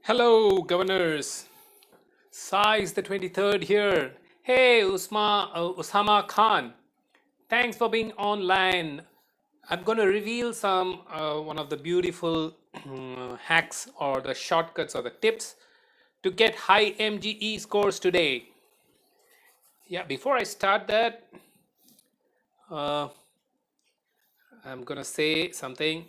Hello, governors. Size the 23rd here. Hey, Usama Khan. Thanks for being online. I'm going to reveal some one of the beautiful hacks or the shortcuts or the tips to get high MGE scores today. Yeah, before I start that, uh, I'm going to say something.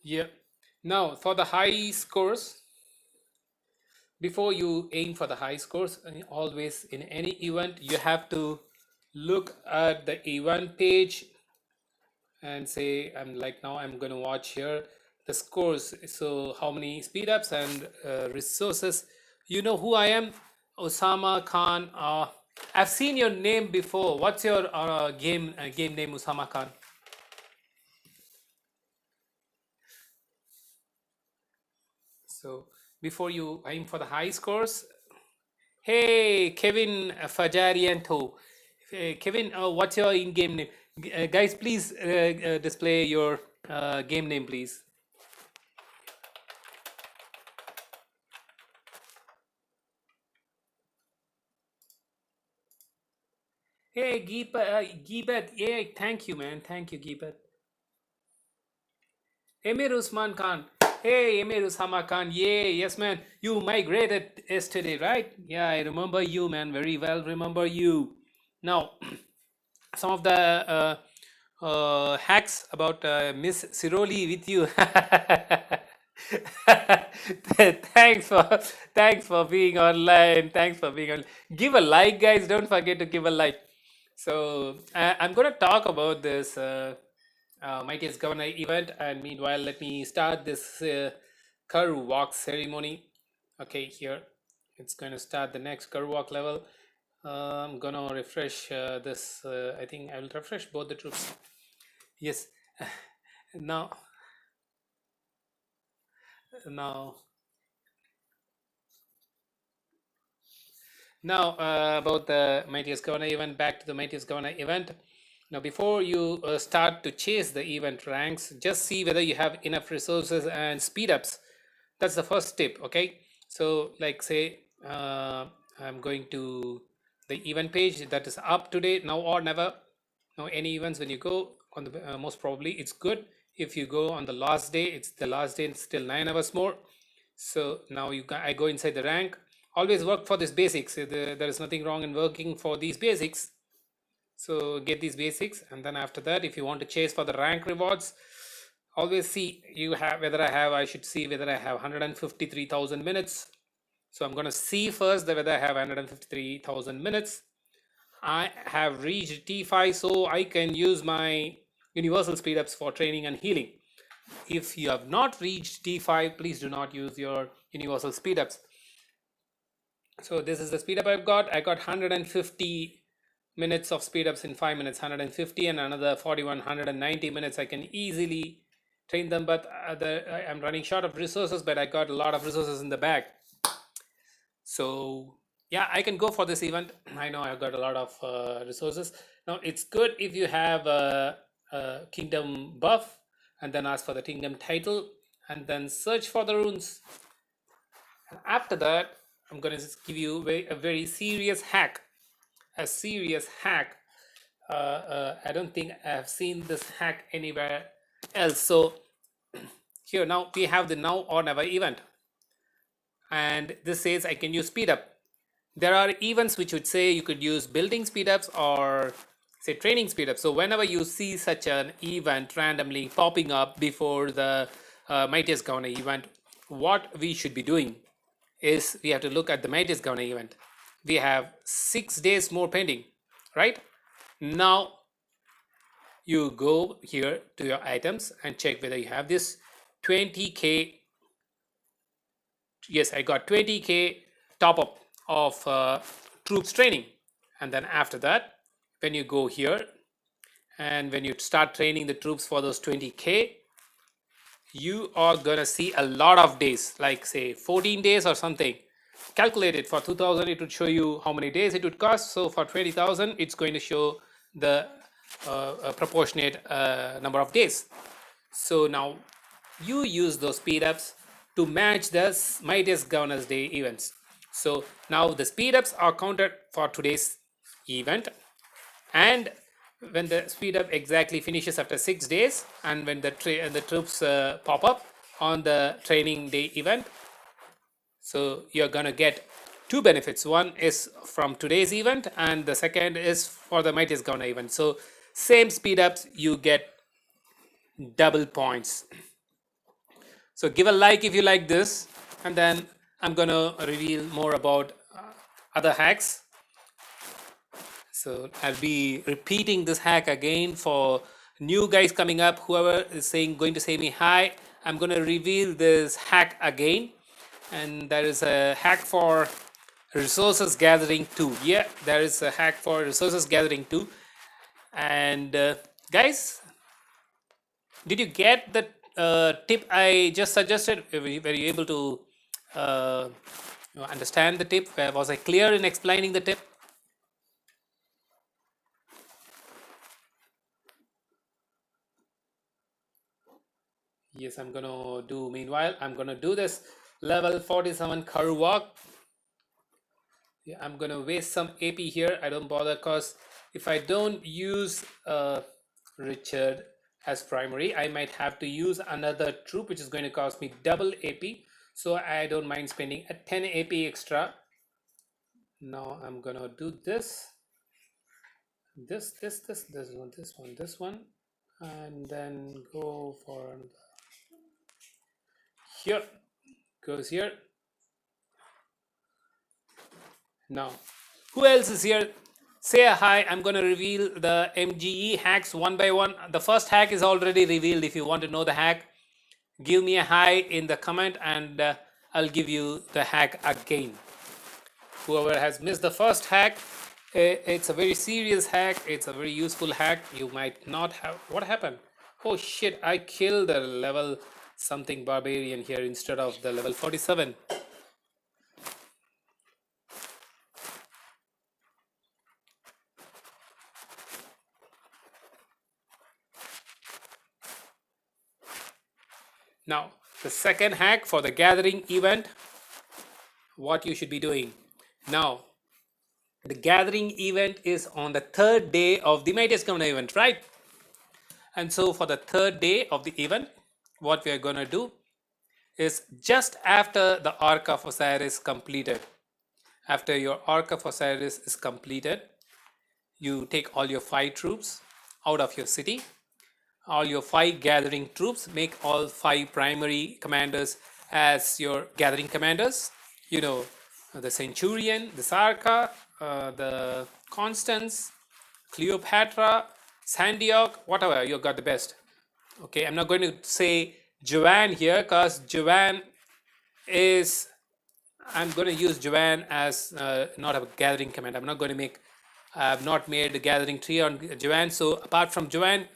Yeah. Now, for the high scores, before you aim for the high scores, always in any event you have to look at the event page and say I'm like now I'm going to watch here the scores. So how many speed ups and resources. You know who I am? Osama Khan. I've seen your name before. What's your game name? Osama Khan. So before you aim for the high scores, hey, Kevin Fajarianto. Kevin, what's your in-game name? Guys, please display your game name, please. Hey, Geebat. Yeah, thank you, man. Thank you, Geebat. Emir Usman Khan. Hey, Emir Usama Khan. Yeah, yes, man. You migrated yesterday, right? Yeah, I remember you, man. Very well remember you. Now, some of the hacks about Miss Siroli with you. thanks for thanks for being online. Thanks for being on. Give a like, guys. Don't forget to give a like. So I'm going to talk about this mightiest governor event, and meanwhile, let me start this curve walk ceremony. Okay, here it's going to start the next curve walk level. I'm gonna refresh this. I think I will refresh both the troops. Yes. Now, now, now, about the mightiest governor event. Back to the mightiest governor event. Now, before you start to chase the event ranks, just see whether you have enough resources and speed ups. That's the first tip. Okay. So, like say, I'm going to the event page that is up today, now or never. Now, any events when you go on the most probably it's good. If you go on the last day, it's the last day. It's still 9 hours more. So now I go inside the rank. Always work for these basics. There is nothing wrong in working for these basics. So get these basics, and then after that, if you want to chase for the rank rewards, always see you have whether I should see whether I have 153,000 minutes. So I'm going to see first that whether I have 153,000 minutes. I have reached T5, so I can use my universal speedups for training and healing. If you have not reached T5, please do not use your universal speedups. So this is the speedup I've got. I got 150 minutes of speedups in 5 minutes, 150 and another 4190 minutes. I can easily train them, but I'm running short of resources, but I got a lot of resources in the bag. So yeah, I can go for this event. I know I've got a lot of resources. Now it's good if you have a kingdom buff and then ask for the kingdom title and then search for the runes. And after that, I'm going to give you a very serious hack. A serious hack. I don't think I have seen this hack anywhere else. So here now we have the now or never event. And this says I can use speed up. There are events which would say you could use building speedups or say training speedups. So whenever you see such an event randomly popping up before the mightiest governor event, what we should be doing is we have to look at the mightiest governor event. We have 6 days more pending, right? Now you go here to your items and check whether you have this 20k. Yes, I got 20k top up of troops training. And then after that, when you go here And when you start training the troops for those 20K, you are gonna see a lot of days, like say 14 days or something. Calculate it. For 2000 it would show you how many days it would cost. So for 20,000 it's going to show the proportionate number of days. So now you use those speed ups to match the mightiest governors day events. So now the speed ups are counted for today's event, and when the speed up exactly finishes after 6 days, and when the troops pop up on the training day event, so you're gonna get two benefits. One is from today's event, and the second is for the mightiest governor event. So same speed ups, you get double points. So give a like if you like this, and then I'm gonna reveal more about other hacks. So I'll be repeating this hack again for new guys coming up. Whoever is going to say me hi, I'm going to reveal this hack again. And there is a hack for resources gathering too. Yeah, there is a hack for resources gathering too. And guys, did you get the tip I just suggested? Were you able to understand the tip? Was I clear in explaining the tip? Yes, I'm gonna do. Meanwhile, I'm gonna do this level 47 curve walk. Yeah, I'm gonna waste some AP here. I don't bother, because if I don't use Richard as primary, I might have to use another troop, which is going to cost me double AP. So I don't mind spending a 10 AP extra. Now I'm gonna do this one, and then go for here, goes here. Now, who else is here? Say a hi. I'm going to reveal the MGE hacks one by one. The first hack is already revealed. If you want to know the hack, give me a hi in the comment, and I'll give you the hack again. Whoever has missed the first hack, it's a very serious hack. It's a very useful hack. You might not have. What happened? Oh shit, I killed the level something barbarian here instead of the level 47. Now, the second hack for the gathering event, what you should be doing. Now, the gathering event is on the third day of the mightiest governor event, right? And so for the third day of the event, what we are going to do is just after the Arc of Osiris completed. After your Arc of Osiris is completed, you take all your 5 troops out of your city. All your 5 gathering troops, make all 5 primary commanders as your gathering commanders. You know, the Centurion, the Sarka, the Constance, Cleopatra, Sandioc, whatever, you got the best. Okay, I'm not going to say Joanne here, because Joanne is, I'm going to use Joanne as not a gathering commander. I'm not going to make, I have not made a gathering tree on Joanne. So apart from Joanne,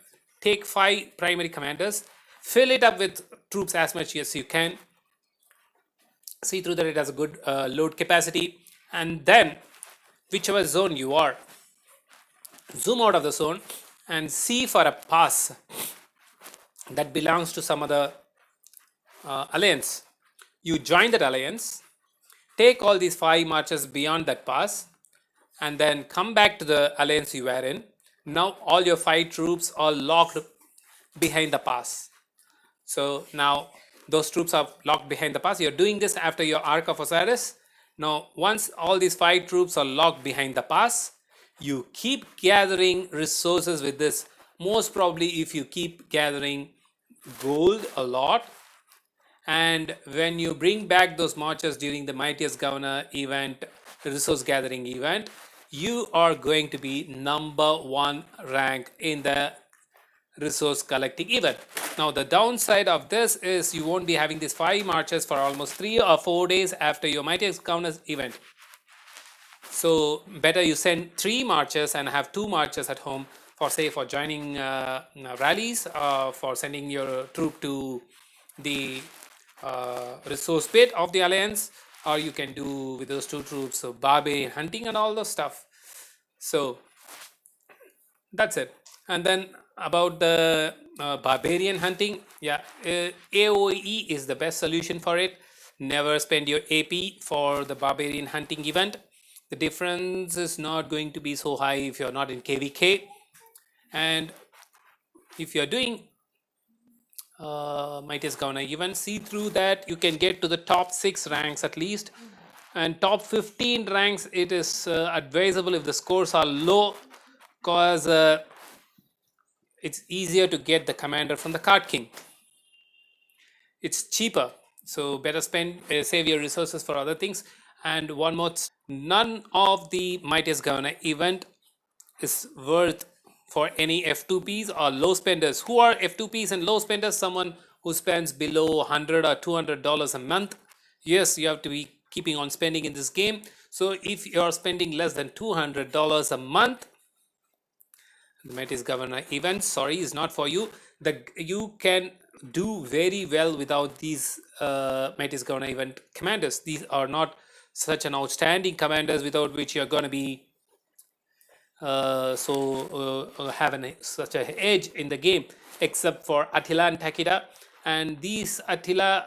take 5 primary commanders, fill it up with troops as much as you can, see through that it has a good load capacity, and then whichever zone you are, zoom out of the zone and see for a pass that belongs to some other alliance. You join that alliance, take all these 5 marches beyond that pass, and then come back to the alliance you were in. Now all your 5 troops are locked behind the pass. So now those troops are locked behind the pass. You're doing this after your Arc of Osiris. Now once all these 5 troops are locked behind the pass, you keep gathering resources with this. Most probably if you keep gathering gold a lot, and when you bring back those marches during the mightiest governor event, resource gathering event, you are going to be number 1 rank in the resource collecting event. Now the downside of this is you won't be having these 5 marches for almost 3 or 4 days after your mightiest governor's event. So better you send 3 marches and have 2 marches at home, for say for joining rallies, for sending your troop to the resource pit of the alliance, or you can do with those two troops so barbarian hunting and all those stuff. So that's it. And then about the barbarian hunting, yeah, AOE is the best solution for it. Never spend your AP for the barbarian hunting event. The difference is not going to be so high if you're not in KVK. And if you're doing mightiest governor event, see through that you can get to the top 6 ranks at least. And top 15 ranks, it is advisable if the scores are low, because it's easier to get the commander from the card king. It's cheaper, so better spend save your resources for other things. And one more, none of the mightiest governor event is worth for any F2Ps or low spenders. Who are F2Ps and low spenders? Someone who spends below $100 or $200 a month. Yes, you have to be keeping on spending in this game. So if you're spending less than $200 a month, the mightiest governor event, sorry, is not for you. You can do very well without these mightiest governor event commanders. These are not such an outstanding commanders without which you're going to be have such an edge in the game, except for Attila and Takeda. And these Attila,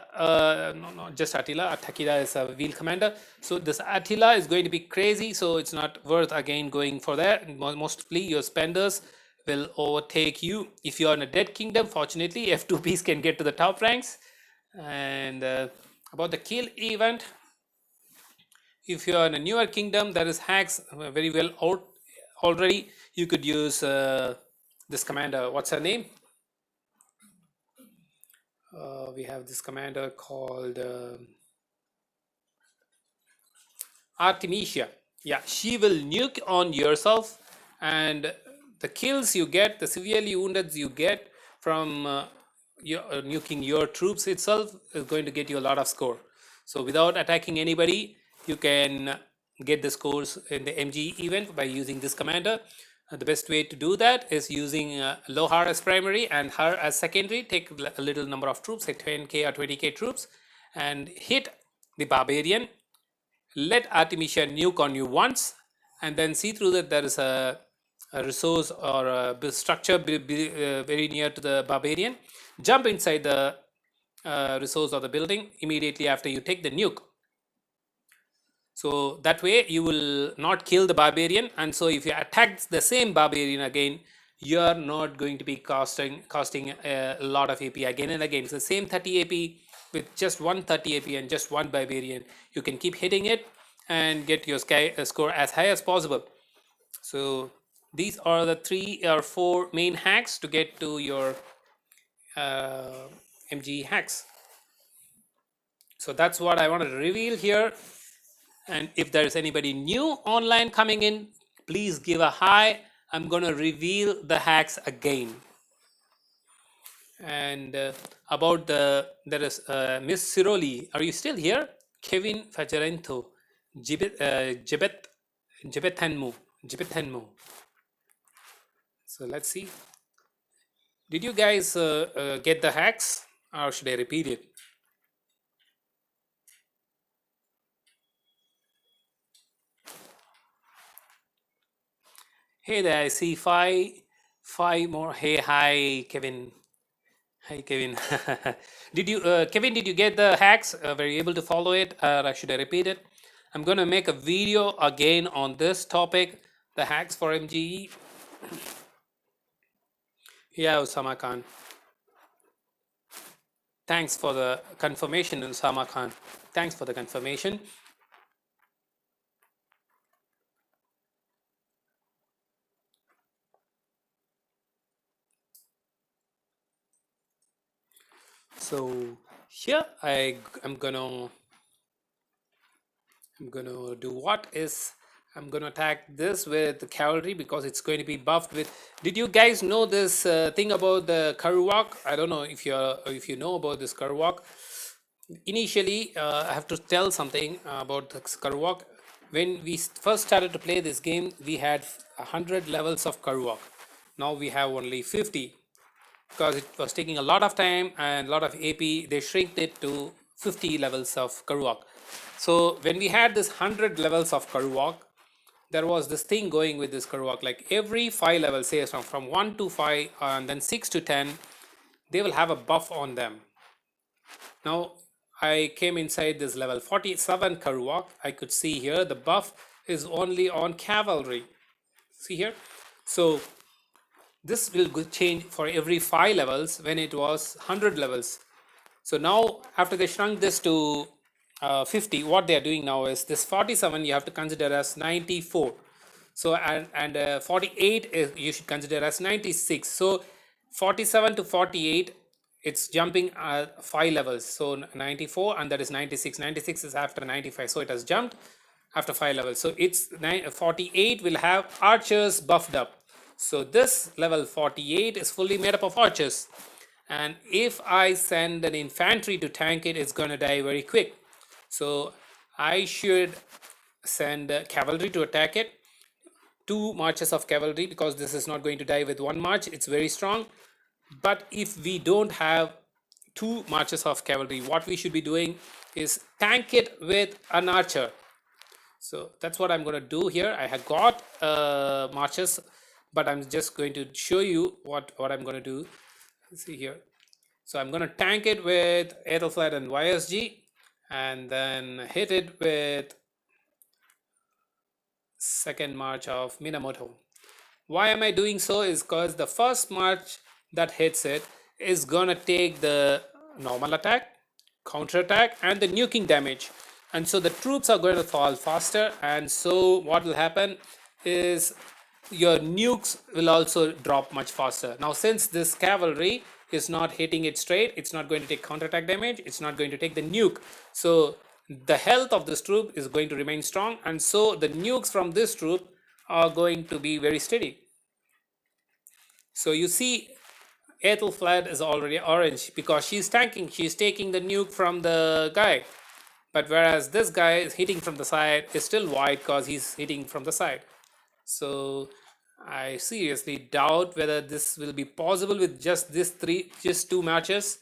no, just Attila. Takeda is a wheel commander. So this Attila is going to be crazy. So it's not worth again going for that. Mostly your spenders will overtake you. If you are in a dead kingdom, fortunately, F2Ps can get to the top ranks. And about the kill event, if you are in a newer kingdom, there is hacks very well out already. You could use this commander. What's her name? We have this commander called Artemisia. Yeah, she will nuke on yourself, and the kills you get, the severely wounded you get from nuking your troops itself is going to get you a lot of score. So without attacking anybody, you can get the scores in the MGE event by using this commander. The best way to do that is using Lohar as primary and her as secondary. Take a little number of troops, say 10k or 20k troops, and hit the barbarian. Let Artemisia nuke on you once, and then see through that there is a resource or a structure very near to the barbarian. Jump inside the resource or the building immediately after you take the nuke. So that way you will not kill the barbarian, and so if you attack the same barbarian again, you are not going to be costing a lot of AP again and again. It's the same 30 AP with just one 30 AP and just one barbarian. You can keep hitting it and get your score as high as possible. So these are the 3 or 4 main hacks to get to your MGE hacks. So that's what I wanted to reveal here. And if there's anybody new online coming in, please give a hi. I'm going to reveal the hacks again. And about there is Miss Siroli. Are you still here? Kevin Fajarento, Jibethenmu. So let's see. Did you guys get the hacks, or should I repeat it? Hey there, I see five more. Hey, hi, Kevin. Hi, Kevin. Did you, Kevin? Did you get the hacks? Were you able to follow it, or should I repeat it? I'm going to make a video again on this topic, the hacks for MGE. Yeah, Usama Khan. Thanks for the confirmation, Usama Khan. Thanks for the confirmation. So here I'm gonna do what is I'm gonna attack this with the cavalry because it's going to be buffed with. Did you guys know this thing about the Karuwak? I don't know if you know about this Karuwak. Initially, I have to tell something about the Karuwak. When we first started to play this game, we had 100 levels of Karuwak. Now we have only 50 because it was taking a lot of time and a lot of AP. They shrinked it to 50 levels of curve walk. So when we had this 100 levels of curve walk, there was this thing going with this curve walk, like every 5 levels, say from 1 to 5 and then 6 to 10, they will have a buff on them. Now I came inside this level 47 curve walk. I could see here the buff is only on cavalry. See here. So this will change for every 5 levels when it was 100 levels. So now after they shrunk this to 50, what they are doing now is this 47 you have to consider as 94. So and 48 is, you should consider as 96. So 47 to 48, it's jumping 5 levels. So 94 and that is 96. 96 is after 95. So it has jumped after 5 levels. So it's 48 will have archers buffed up. So this level 48 is fully made up of archers. And if I send an infantry to tank it, it's going to die very quick. So I should send cavalry to attack it. 2 marches of cavalry, because this is not going to die with 1 march. It's very strong. But if we don't have 2 marches of cavalry, what we should be doing is tank it with an archer. So that's what I'm going to do here. I have got marches, but I'm just going to show you what I'm going to do. Let's see here. So I'm going to tank it with Ethelflaed and YSG, and then hit it with second march of Minamoto. Why am I doing so is because the first march that hits it is going to take the normal attack, counter attack, and the nuking damage. And so the troops are going to fall faster, and so what will happen is your nukes will also drop much faster. Now since this cavalry is not hitting it straight, it's not going to take counterattack damage, it's not going to take the nuke. So the health of this troop is going to remain strong, and so the nukes from this troop are going to be very steady. So you see Ethelflaed is already orange because she's tanking, she's taking the nuke from the guy. But whereas this guy is hitting from the side is still white because he's hitting from the side. So I seriously doubt whether this will be possible with just just 2 matches.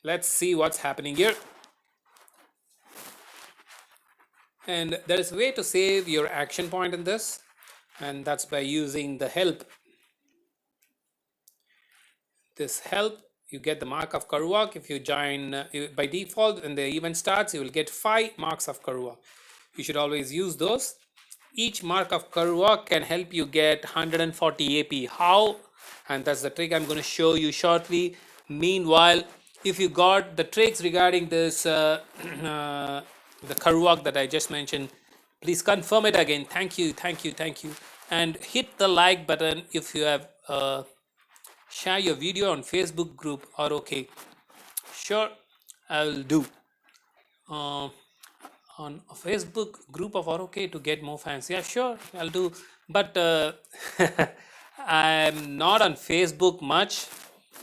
Let's see what's happening here. And there is a way to save your action point in this, and that's by using the help. This help, you get the mark of curve walk. If you join by default, when the event starts, you will get 5 marks of curve walk. You should always use those. Each mark of curve walk can help you get 140 AP. How? And that's the trick I'm going to show you shortly. Meanwhile, if you got the tricks regarding this the curve walk that I just mentioned, please confirm it again. Thank you, thank you, thank you. And hit the like button if you have share your video on Facebook group or okay. Sure, I'll do. On a Facebook group of ROK to get more fans. Yeah, sure, I'll do. But I'm not on Facebook much,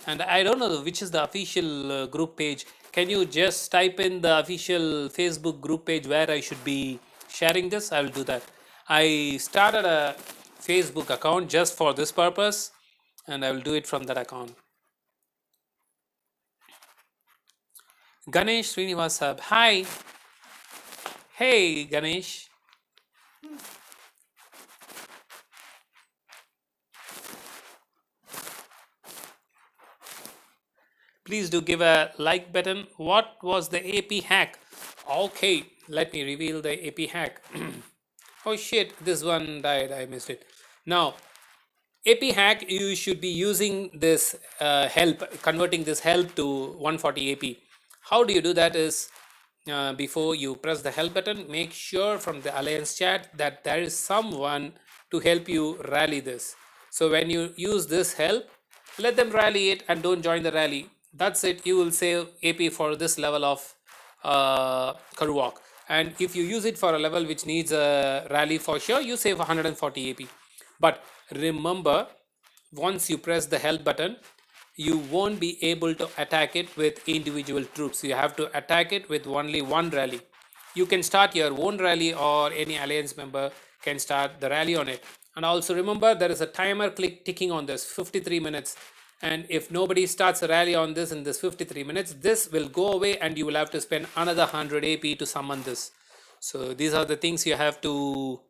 and I don't know which is the official group page. Can you just type in the official Facebook group page where I should be sharing this? I will do that. I started a Facebook account just for this purpose, and I will do it from that account. Ganesh Srinivasab, hi. Hey Ganesh. Please do give a like button. What was the AP hack? Okay, let me reveal the AP hack. Oh shit, this one died, I missed it. Now, AP hack, you should be using this help, converting this help to 140 AP. How do you do that is, before you press the help button, make sure from the alliance chat that there is someone to help you rally this. So when you use this help, let them rally it and don't join the rally. That's it. You will save AP for this level of curve walk. And if you use it for a level which needs a rally for sure, you save 140 AP. But remember, once you press the help button, you won't be able to attack it with individual troops. You have to attack it with only one rally. You can start your own rally, or any alliance member can start the rally on it. And also remember, there is a timer click ticking on this 53 minutes. And if nobody starts a rally on this in this 53 minutes, this will go away and you will have to spend another 100 AP to summon this. So these are the things you have to.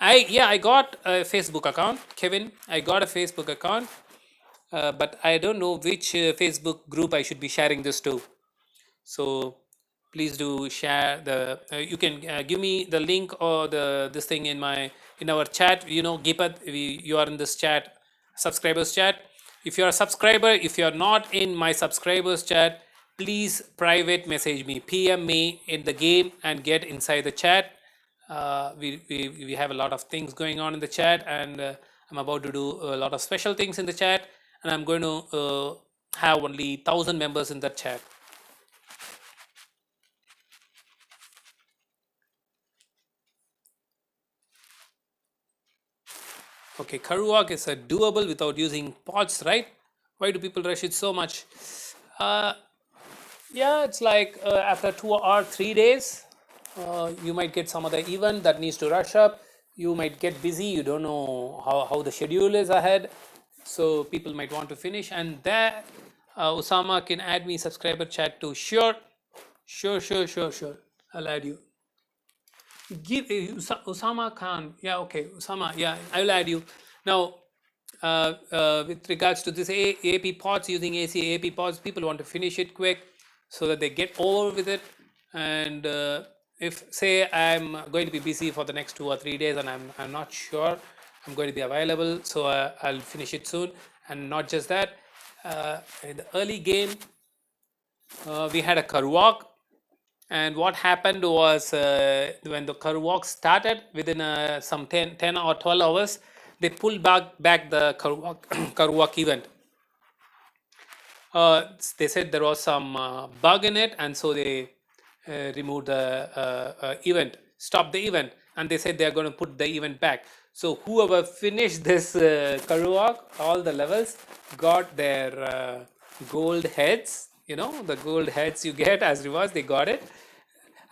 I got a Facebook account, Kevin. I got a Facebook account, but I don't know which Facebook group I should be sharing this to. So please do share the. You can give me the link or the this thing in our chat. You know, Gipat, you are in this chat, subscribers chat. If you are a subscriber, if you are not in my subscribers chat, please private message me, PM me in the game and get inside the chat. We have a lot of things going on in the chat, and I'm about to do a lot of special things in the chat, and I'm going to have only 1,000 members in that chat. Okay, Karuak is a doable without using pots, right? Why do people rush it so much? Uh, yeah, it's like after 2 or 3 days, you might get some other event that needs to rush up. You might get busy. You don't know how the schedule is ahead. So people might want to finish. And there, Osama can add me subscriber chat too. Sure. I'll add you. Give Osama Khan. Yeah, okay. Osama, yeah, I will add you. Now, with regards to this AP pods, using AC AP pods, people want to finish it quick so that they get over with it. And if say I'm going to be busy for the next 2 or 3 days and I'm not sure I'm going to be available, so I'll finish it soon. And not just that, in the early game, we had a Karwak, and what happened was when the Karwak started, within some 10 or 12 hours, they pulled back the Karwak event. They said there was some bug in it, and so they removed the event, stopped the event, and they said they are going to put the event back. So whoever finished this Karwak, all the levels, got their gold heads. You know, the gold heads you get as rewards, they got it.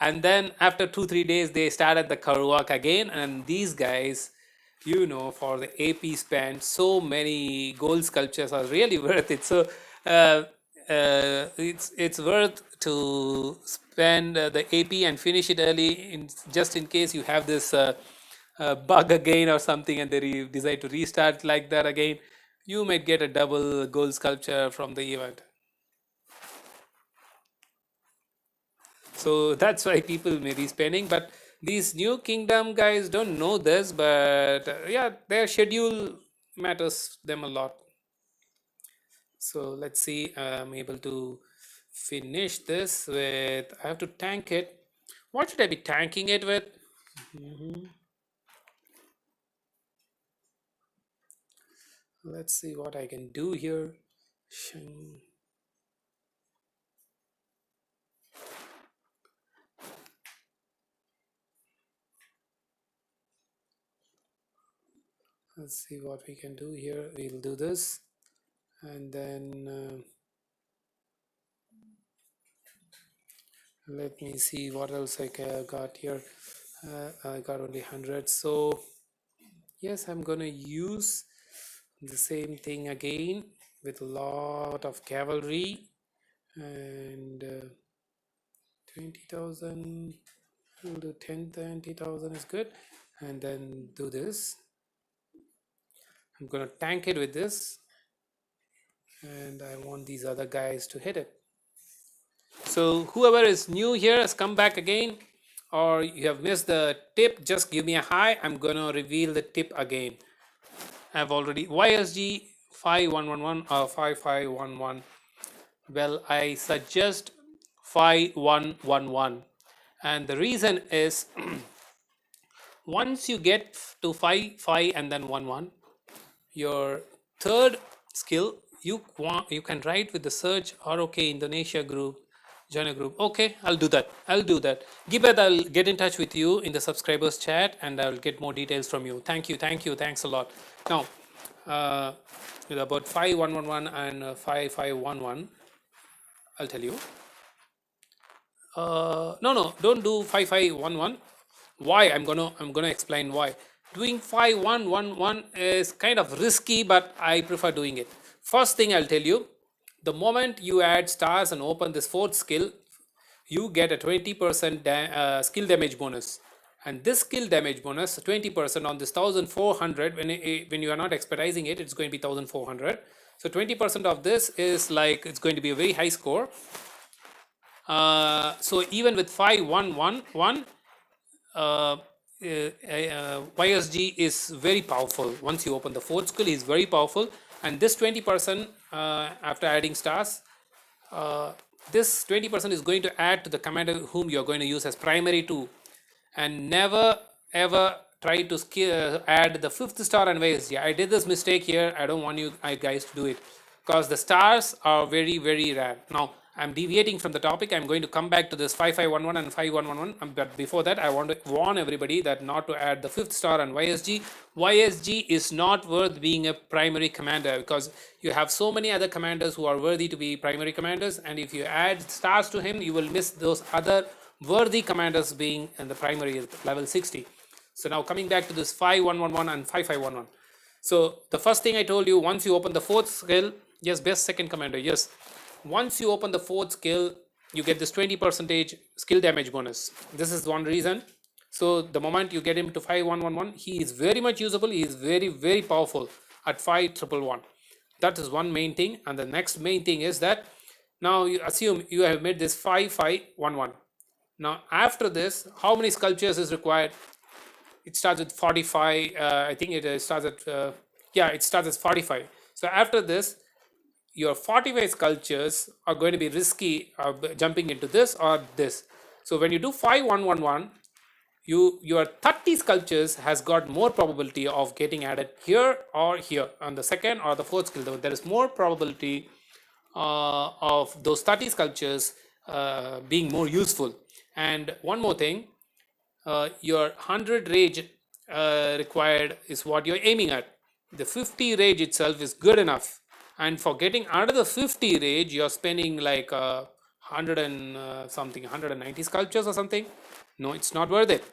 And then after 2-3 days, they started the Karwak again, and these guys, you know, for the AP spend, so many gold sculptures are really worth it. So it's worth to spend the AP and finish it early, just in case you have this bug again or something, and they decide to restart like that again. You might get a double gold sculpture from the event. So that's why people may be spending, but these new kingdom guys don't know this, but yeah, their schedule matters them a lot. So let's see, I'm able to finish this with, I have to tank it. What should I be tanking it with? Let's see what I can do here. Let's see what we can do here. We'll do this, and then let me see what else I got here. I got only 100, so yes, I'm gonna use the same thing again with a lot of cavalry, and 20,000. We'll do 20,000 is good, and then do this. I'm gonna tank it with this, and I want these other guys to hit it. So whoever is new here has come back again, or you have missed the tip, just give me a hi. I'm gonna reveal the tip again. I've already YSG 5111 or 5511. Well, I suggest 5111, and the reason is once you get to 5 and then 11, your third skill, you can write with the search ROK Indonesia group, join a group. Okay, I'll do that. Gibet, I'll get in touch with you in the subscribers chat, and I'll get more details from you. Thank you, thanks a lot. Now, with about 5111 and 5511, I'll tell you. No, don't do 5511. Why? I'm gonna explain why. Doing 5-1-1-1 is kind of risky, but I prefer doing it. First thing I'll tell you, the moment you add stars and open this fourth skill, you get a 20% skill damage bonus. And this skill damage bonus, 20% on this 1400, when you are not expertising it, it's going to be 1400. So 20% of this is like, it's going to be a very high score. So even with 5-1-1-1, YSG is very powerful. Once you open the fourth skill, is very powerful. And this 20% after adding stars, this 20% is going to add to the commander whom you're going to use as primary too. And never ever try to add the fifth star and YSG. I did this mistake here. I don't want you guys to do it, because the stars are very, very rare. Now, I'm deviating from the topic. I'm going to come back to this 5511 and 5111. But before that, I want to warn everybody that not to add the fifth star and YSG. YSG is not worth being a primary commander, because you have so many other commanders who are worthy to be primary commanders. And if you add stars to him, you will miss those other worthy commanders being in the primary level 60. So now coming back to this 5111 and 5511. So the first thing I told you, once you open the fourth skill, yes, best second commander, yes. Once you open the fourth skill, you get this 20% skill damage bonus. This is one reason. So the moment you get him to 5111, he is very much usable. He is very, very powerful at 5111. That is one main thing. And the next main thing is that now you assume you have made this 5511. Now after this, how many sculptures is required? It starts with 45. I think it starts at it starts at 45. So after this, your 45 sculptures are going to be risky jumping into this or this. So when you do 5111, your 30 sculptures has got more probability of getting added here or here on the second or the fourth skill. There is more probability of those 30 sculptures being more useful. And one more thing, your 100 rage required is what you're aiming at. The 50 rage itself is good enough, and for getting another 50 rage, you're spending like 100 and something, 190 sculptures or something. No, it's not worth it.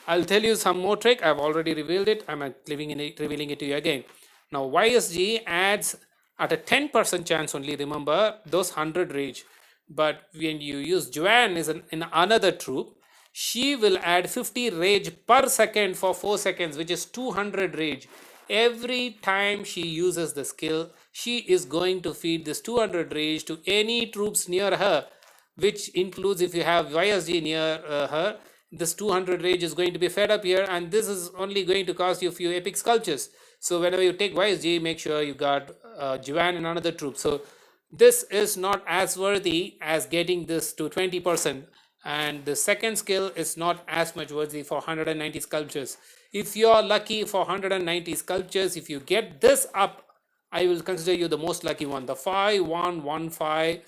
I'll tell you some more trick. I've already revealed it. I'm revealing it to you again. Now YSG adds at a 10% chance only, remember, those 100 rage. But when you use Joanne in another troop, she will add 50 rage per second for 4 seconds, which is 200 rage. Every time she uses the skill, she is going to feed this 200 rage to any troops near her, which includes if you have YSG near her, this 200 rage is going to be fed up here, and this is only going to cost you a few epic sculptures. So whenever you take YSG, make sure you got Joanne in another troop. So this is not as worthy as getting this to 20%. And the second skill is not as much worthy for 190 sculptures. If you are lucky for 190 sculptures, if you get this up, I will consider you the most lucky one. The 5115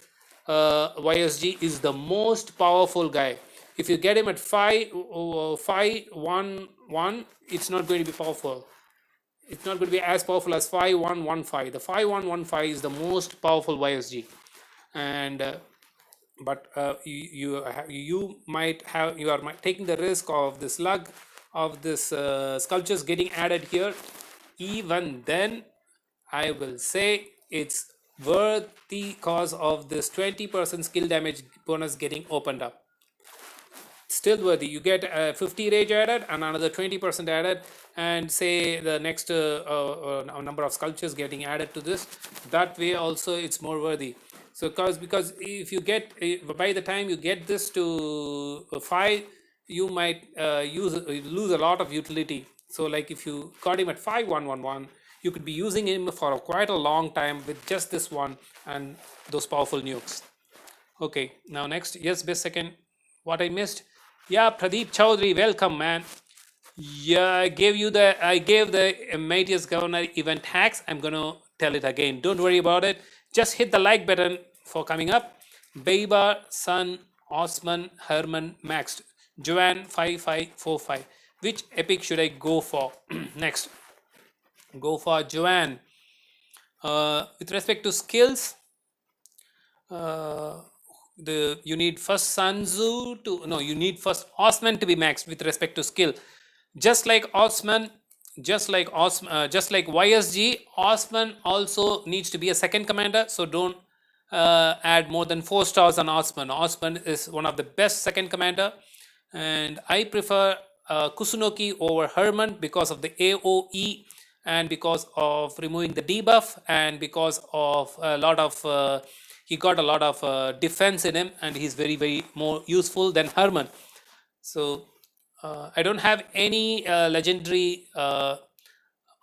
YSG is the most powerful guy. If you get him at 511, it's not going to be powerful. It's not going to be as powerful as 5115. The 5115 is the most powerful YSG. And but you are taking the risk of this luck of this sculptures getting added here. Even then, I will say it's worth the cause of this 20% skill damage bonus getting opened up. Still worthy. You get 50 rage added and another 20% added, and say the next number of sculptures getting added to this. That way also it's more worthy. So because if you get by the time you get this to 5, you might lose a lot of utility. So like if you got him at 5111, you could be using him for quite a long time with just this one and those powerful nukes. Okay, now next, yes, best second. What I missed? Yeah, Pradeep Chaudhary, welcome, man. Yeah, I gave the mightiest governor event hacks. I'm gonna tell it again. Don't worry about it. Just hit the like button for coming up. Beiba, Sun, Osman, Herman, Maxed, Joanne 5545. Which epic should I go for? Next, go for Joanne. With respect to skills, you need first you need first Osman to be maxed with respect to skill. Just like Osman, just like YSG, Osman also needs to be a second commander. So don't add more than 4 stars on Osman. Osman is one of the best second commander, and I prefer Kusunoki over Herman because of the AOE and because of removing the debuff and because of a lot of he got a lot of defense in him, and he's very more useful than Herman. So I don't have any legendary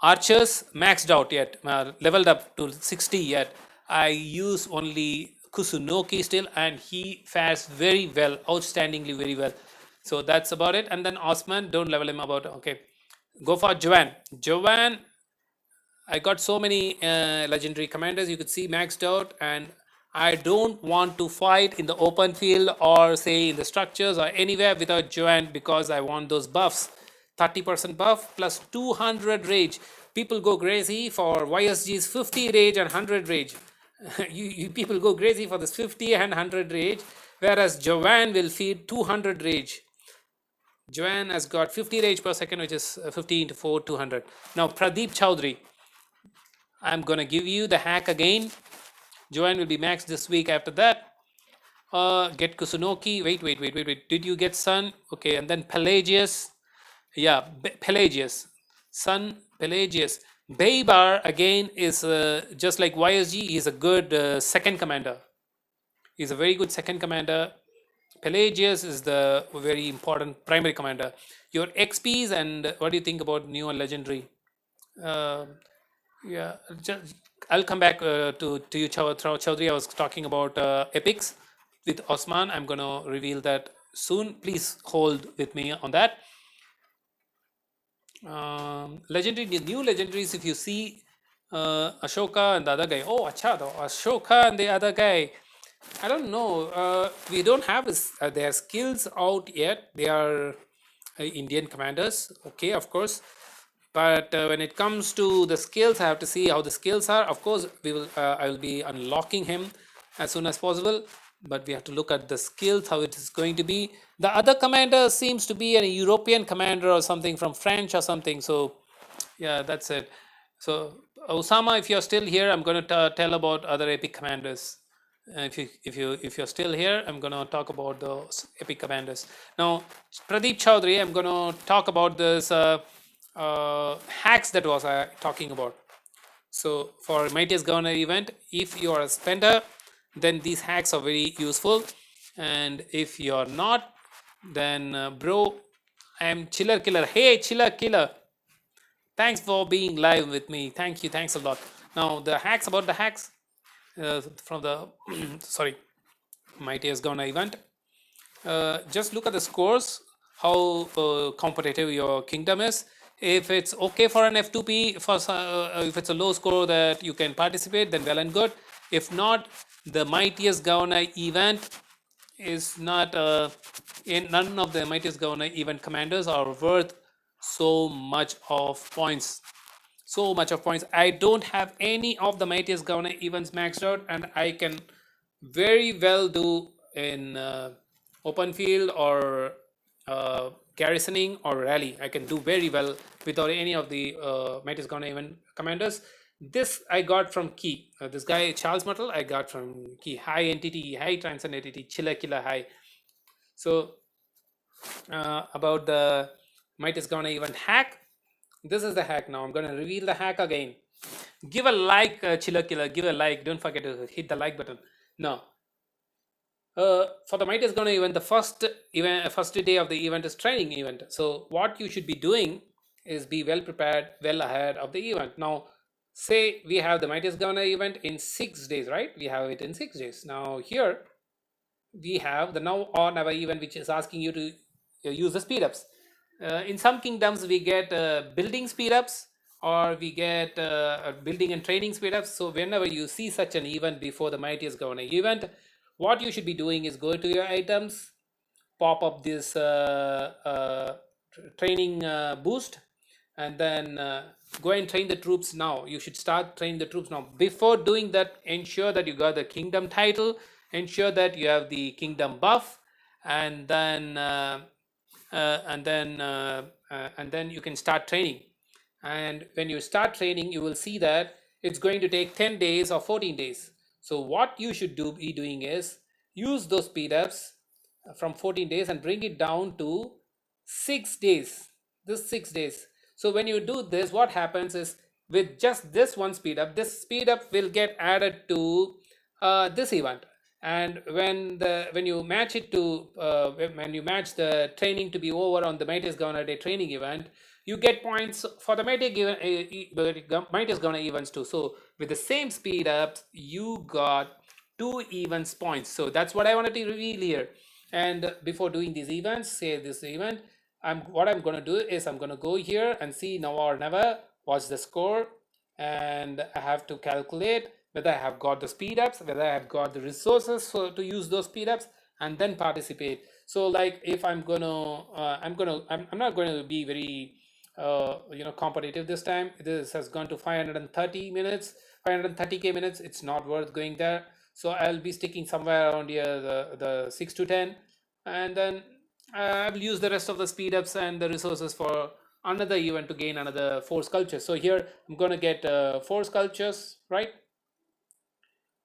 archers maxed out yet, leveled up to 60 yet. I use only Kusunoki still, and he fares very well, outstandingly very well. So that's about it. And then Osman, don't level him about. Okay, go for Joanne. Joanne, I got so many legendary commanders you could see maxed out, and I don't want to fight in the open field or say in the structures or anywhere without Joanne because I want those buffs. 30% buff plus 200 rage. People go crazy for YSG's 50 rage and 100 rage. You people go crazy for this 50 and 100 rage, whereas Joanne will feed 200 rage. Joanne has got 50 rage per second, which is 50 into 4, 200. Now, Pradeep Chowdhury, I'm gonna give you the hack again. Joanne will be maxed this week after that. Get Kusunoki. Wait. Did you get Sun? Okay, and then Pelagius. Yeah, Pelagius. Sun, Pelagius. Baybar again is just like YSG. He's a good second commander. He's a very good second commander. Pelagius is the very important primary commander. Your XPs and what do you think about new and legendary? Uh, yeah, I'll come back to you, Chaudhary. I was talking about epics with Osman. I'm going to reveal that soon. Please hold with me on that. Legendary, new legendaries. If you see Ashoka and the other guy, oh, acha, Ashoka and the other guy. I don't know. We don't have their skills out yet. They are Indian commanders. Okay, of course. But when it comes to the skills, I have to see how the skills are. Of course, we will. I will be unlocking him as soon as possible. But we have to look at the skills, how it is going to be. The other commander seems to be a European commander or something from French or something. So, yeah, that's it. So, Osama, if you're still here, I'm going to tell about other epic commanders. If you're still here, I'm going to talk about those epic commanders. Now, Pradeep Chowdhury, I'm going to talk about this hacks that was talking about. So for mightiest governor event, if you are a spender, then these hacks are very useful, and if you're not, then bro, I am Chiller Killer. Hey, Chiller Killer, thanks for being live with me. Thanks a lot. Now the hacks, about the hacks from the sorry, mightiest governor event. Just look at the scores, how competitive your kingdom is. If it's okay for an F2P, if it's a low score that you can participate, then well and good. If not, the mightiest governor event is not in none of the mightiest governor event commanders are worth so much of points. I don't have any of the mightiest governor events maxed out, and I can very well do in open field or garrisoning or rally. I can do very well without any of the mightiest governor event commanders. This I got from Key. This guy Charles Muttle I got from Key. High entity, high transcend entity, Chiller Killer high. So about the mightiest governor event hack. This is the hack. Now I'm going to reveal the hack again. Give a like, Chiller Killer. Give a like. Don't forget to hit the like button. Now, for the mightiest governor event, the first day of the event is training event. So what you should be doing is be well prepared, well ahead of the event. Now, say we have the mightiest governor event in 6 days, right? We have it in 6 days. Now here we have the now or never event, which is asking you to use the speed ups. In some kingdoms, we get building speed ups or we get building and training speed ups. So whenever you see such an event before the mightiest governor event, what you should be doing is go to your items, pop up this training boost, and then go and train the troops now. You should start training the troops now. Before doing that, ensure that you got the kingdom title, ensure that you have the kingdom buff, and then you can start training. And when you start training, you will see that it's going to take 10 days or 14 days. So what you should be doing is use those speed ups from 14 days and bring it down to 6 days. This 6 days. So when you do this, what happens is with just this one speed up, this speed up will get added to this event. And when you match it to when you match the training to be over on the mightiest governor day training event, you get points for the mightiest governor events too. So with the same speed ups, you got 2 events points. So that's what I wanted to reveal here. And before doing these events, say this event, what I'm going to do is I'm going to go here and see now or never, what's the score, and I have to calculate whether I have got the speed ups, whether I have got the resources to use those speed ups, and then participate. So like if I'm not going to be very competitive this time. This has gone to 530 minutes, 530k minutes. It's not worth going there. So I'll be sticking somewhere around here the 6 to 10, and then I will use the rest of the speed ups and the resources for another event to gain another 4 sculptures. So here I'm going to get 4 sculptures, right?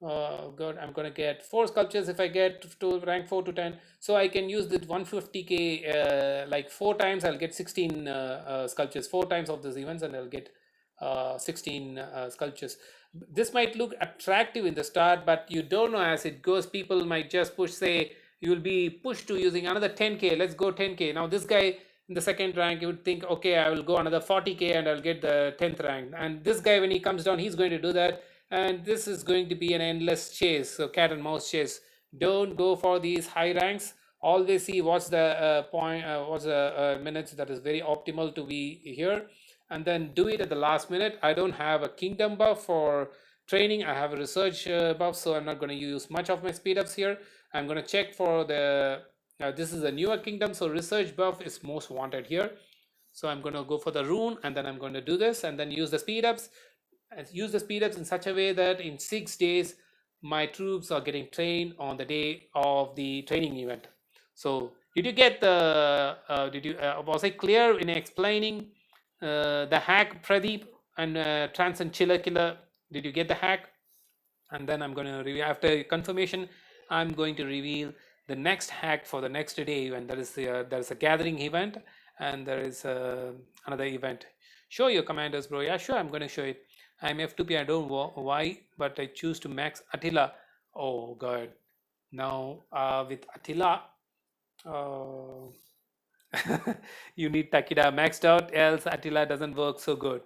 Good. I'm going to get 4 sculptures if I get to rank 4 to 10. So I can use the 150k like 4 times. I'll get 16 sculptures, 4 times of these events, and I'll get 16 sculptures. This might look attractive in the start, but you don't know as it goes. People might just push, say, you will be pushed to using another 10k. Let's go 10k. Now, this guy in the second rank, you would think, okay, I will go another 40k and I'll get the 10th rank. And this guy, when he comes down, he's going to do that. And this is going to be an endless chase, so cat and mouse chase. Don't go for these high ranks. Always see what's the what's the minutes that is very optimal to be here, and then do it at the last minute. I don't have a kingdom buff for training. I have a research buff, so I'm not going to use much of my speed ups here. I'm going to check for the this is a newer kingdom, so research buff is most wanted here. So I'm going to go for the rune, and then I'm going to do this, and then use the speed ups. And use the speed ups in such a way that in 6 days my troops are getting trained on the day of the training event. So did you get the was I clear in explaining the hack, Pradeep, and Transcend Chiller Killer? Did you get the hack? And then I'm going to review after confirmation. I'm going to reveal the next hack for the next day event. There is a gathering event, and there is another event. Show your commanders, bro. Yeah, sure, I'm going to show it. I'm F2P, I don't know why, but I choose to max Attila. Oh god. Now with Attila, you need Takida maxed out, else Attila doesn't work so good.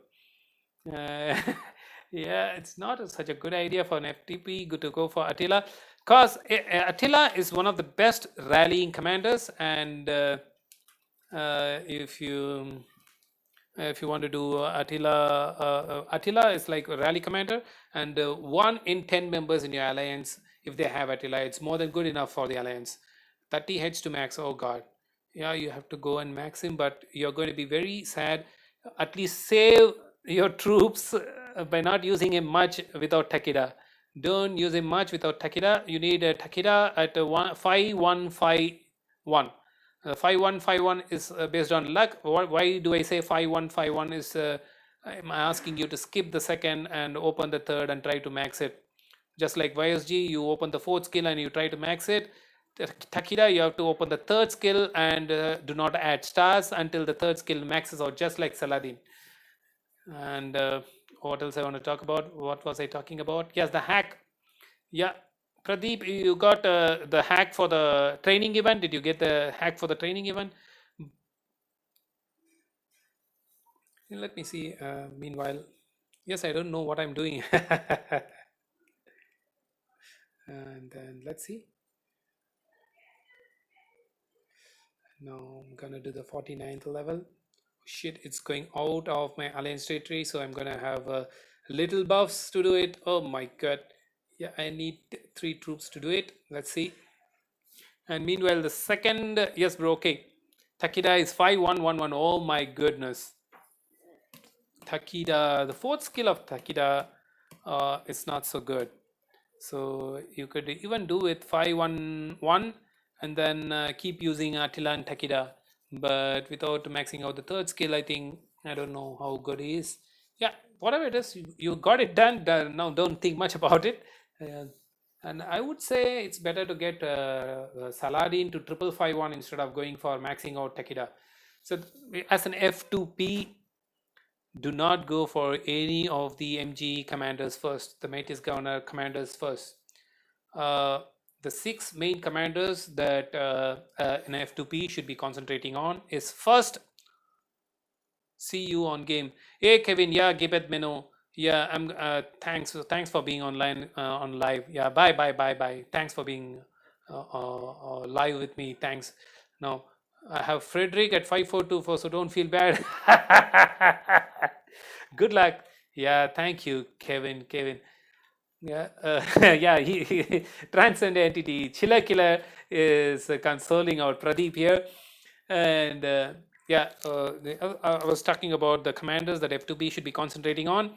Yeah, it's not such a good idea for an FTP. Good to go for Attila, because Attila is one of the best rallying commanders, and if you want to do Attila is like a rally commander, and 1 in 10 members in your alliance, if they have Attila, it's more than good enough for the alliance. 30 heads to max. Oh god, yeah, you have to go and max him, but you're going to be very sad. At least save your troops by not using him much without Takida. Don't use him much without Takida. You need a Takida at 5151. 5151 is based on luck. Why do I say 5151 is I'm asking you to skip the second and open the third and try to max it. Just like YSG, you open the 4th skill and you try to max it. Takida, you have to open the 3rd skill and do not add stars until the 3rd skill maxes out, just like Saladin. And what else I want to talk about? What was I talking about? Yes, the hack. Yeah, Pradeep, you got the hack for the training event. Did you get the hack for the training event? Let me see. Meanwhile, yes, I don't know what I'm doing. And then let's see. Now I'm gonna do the 49th level. Shit, it's going out of my alliance territory, so I'm gonna have little buffs to do it. Oh my god. Yeah, I need 3 troops to do it. Let's see. And meanwhile, the second, yes, bro, okay. Takida is 5111. Oh my goodness. Takida, the 4th skill of Takida is not so good. So you could even do with 511 and then keep using Attila and Takida, but without maxing out the 3rd skill, I think I don't know how good he is. Yeah, whatever it is, you got it done. Now don't think much about it. Uh, and I would say it's better to get Saladin to 5551 instead of going for maxing out Takeda. So as an F2P, do not go for any of the MGE commanders first, the Metis Governor commanders first. The six main commanders that an F2P should be concentrating on is first, see you on game. Hey Kevin, yeah, Gibet Meno. Yeah, I'm thanks for being online on live. Yeah, bye. Thanks for being live with me. Thanks. Now I have Frederick at 5424, so don't feel bad. Good luck. Yeah, thank you, Kevin. Yeah, yeah, he transcend entity. Chiller Killer is consoling our Pradeep here. And yeah, I was talking about the commanders that F2B should be concentrating on.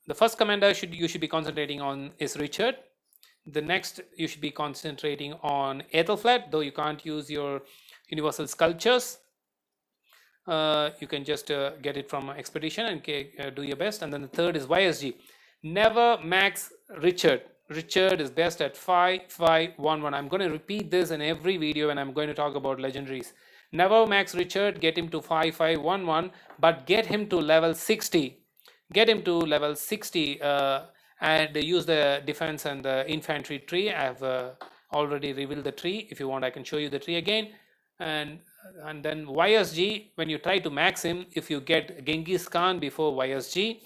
The first commander you should be concentrating on is Richard. The next you should be concentrating on Ethelflaed, though you can't use your universal sculptures. You can just get it from expedition and do your best. And then the third is YSG. Never max Richard. Richard is best at 5511. I'm going to repeat this in every video when I'm going to talk about legendaries. Never max Richard, get him to 5511, but get him to level 60. Get him to level 60 and use the defense and the infantry tree. I have already revealed the tree. If you want, I can show you the tree again. And then YSG, when you try to max him, if you get Genghis Khan before YSG,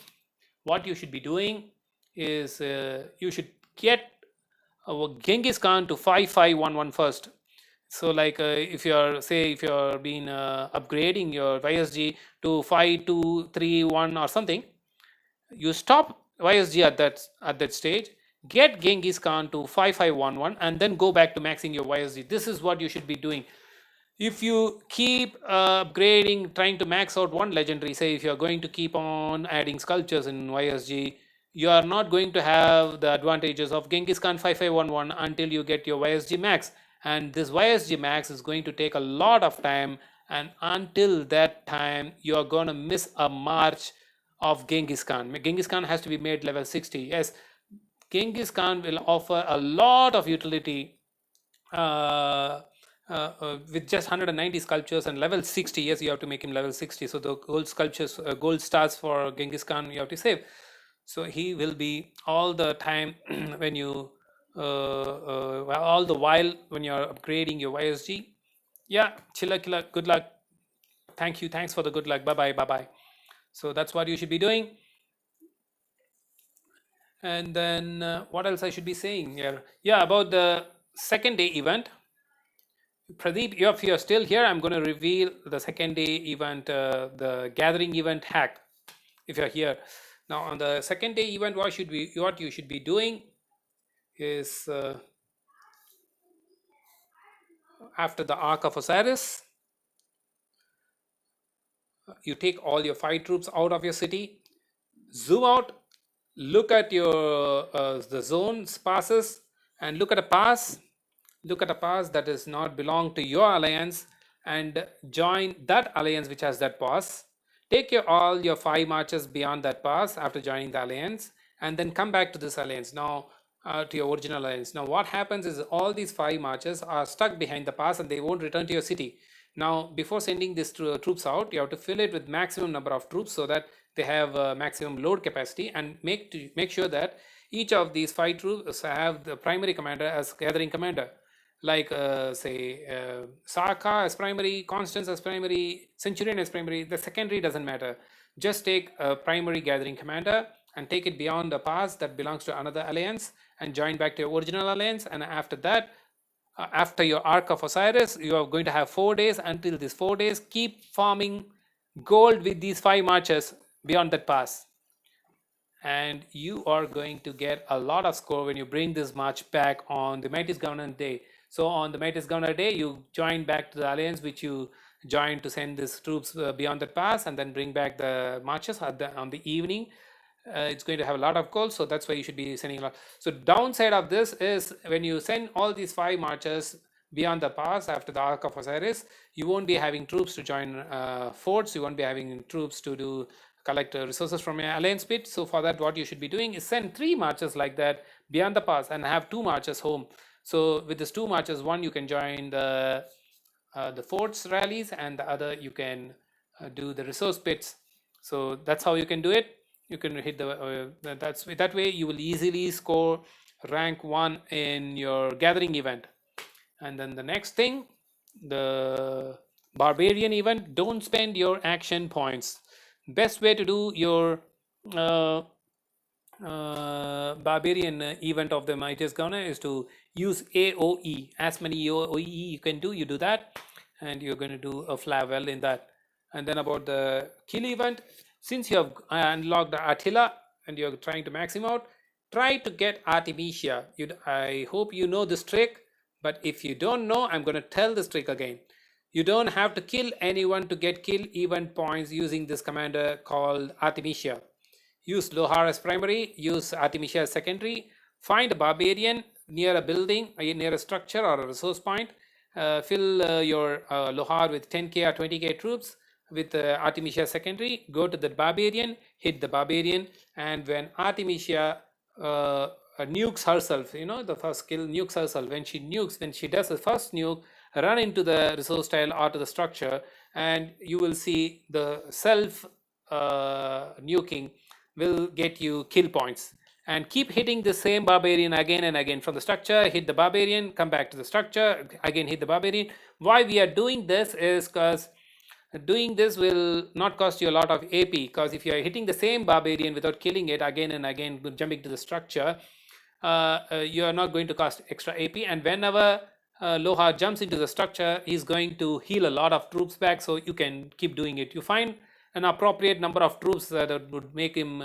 what you should be doing is you should get Genghis Khan to 5511 first. So like if you're being upgrading your YSG to 5231 or something, you stop YSG at that stage, get Genghis Khan to 5511 and then go back to maxing your YSG. This is what you should be doing. If you keep upgrading, trying to max out one legendary, say if you're going to keep on adding sculptures in YSG, you are not going to have the advantages of Genghis Khan 5511 until you get your YSG max. And this YSG max is going to take a lot of time, and until that time, you're going to miss a march of Genghis Khan. Genghis Khan has to be made level 60. Yes, Genghis Khan will offer a lot of utility with just 190 sculptures and level 60. Yes, you have to make him level 60. So the gold sculptures, gold stars for Genghis Khan you have to save. So he will be all the time when you all the while when you're upgrading your YSG. Yeah, chilla killa, good luck. Thank you. Thanks for the good luck. Bye-bye. So that's what you should be doing. And then what else I should be saying here? Yeah, about the second day event. Pradeep, if you're still here, I'm going to reveal the second day event, the gathering event hack. If you're here now on the second day event, what you should be doing is after the Ark of Osiris, you take all your 5 troops out of your city, zoom out, look at your the zones passes, and look at a pass. Look at a pass that does not belong to your alliance and join that alliance which has that pass. Take all your 5 marches beyond that pass after joining the alliance, and then come back to this alliance now, to your original alliance. Now what happens is all these 5 marches are stuck behind the pass and they won't return to your city. Now before sending these troops out, you have to fill it with maximum number of troops so that they have maximum load capacity, and make sure that each of these 5 troops have the primary commander as gathering commander. Like say Saka as primary, Constance as primary, Centurion as primary. The secondary doesn't matter. Just take a primary gathering commander and take it beyond the pass that belongs to another alliance and join back to your original alliance. And after that, after your Ark of Osiris, you are going to have 4 days. Until these 4 days, keep farming gold with these 5 marches beyond that pass, and you are going to get a lot of score when you bring this march back on the mightiest Governor Day. So on the mightiest Governor Day, you join back to the alliance which you joined to send these troops beyond that pass, and then bring back the marches on the evening. It's going to have a lot of gold, so that's why you should be sending a lot. So downside of this is when you send all these 5 marches beyond the pass, after the Arc of Osiris, you won't be having troops to join forts. You won't be having troops to do collect resources from your alliance pit. So for that, what you should be doing is send 3 marches like that beyond the pass and have 2 marches home. So with these 2 marches, one you can join the forts rallies, and the other you can do the resource pits. So that's how you can do it. You can hit the that's that way you will easily score rank 1 in your gathering event. And then the next thing, the barbarian event, don't spend your action points. Best way to do your uh, barbarian event of the mightiest governor is to use AOE. As many AOE you can do, you do that, and you're going to do a flag well in that. And then about the kill event, since you have unlocked Attila and you're trying to max him out, try to get Artemisia. I hope you know this trick, but if you don't know, I'm going to tell this trick again. You don't have to kill anyone to get kill event points using this commander called Artemisia. Use Lohar as primary, use Artemisia as secondary, find a barbarian near a building, near a structure or a resource point, fill your Lohar with 10k or 20k troops with Artemisia secondary, go to the barbarian, hit the barbarian, and when Artemisia nukes herself, the first skill nukes herself, when she does the first nuke, run into the resource tile or to the structure, and you will see the self nuking will get you kill points. And keep hitting the same barbarian again and again. From the structure, hit the barbarian, come back to the structure, again hit the barbarian. Why we are doing this is because doing this will not cost you a lot of AP, because if you are hitting the same barbarian without killing it again and again, jumping to the structure, you are not going to cost extra AP. And whenever Loha jumps into the structure, he's going to heal a lot of troops back, so you can keep doing it. You find an appropriate number of troops that would make him